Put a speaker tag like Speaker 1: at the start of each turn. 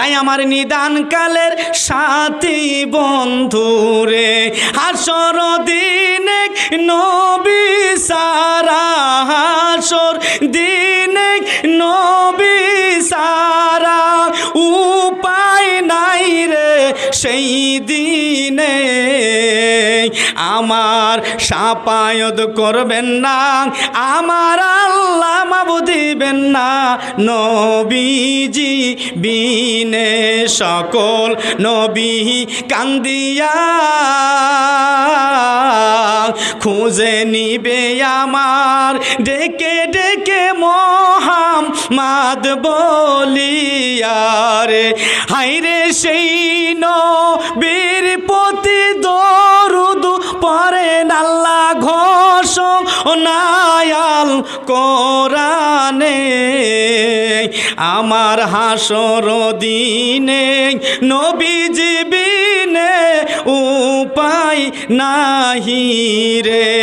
Speaker 1: তাই আমার নিদান কালের সাথী বন্ধু রে, হাসর দিনে নবী সারা, হাসর দিনে নবী সারা উপায় নাই রে সেই দিনে। আমার শাফায়াত করবেন না আমার আল্লাহ, মাবুদ দিবেন না নবীজি বিনে। সকল নবী কান্দিয়া খুঁজে নিবে আমার, ডেকে ডেকে মোহাম্মদ বলিয়া রে। হায়রে সেই নবীর প্রতি দরুদ পড়েন আল্লাহ ঘোষণায়াল কোরআনে। আমার হাসর দিনে নবীজি বিনে উপায় নাহি রে।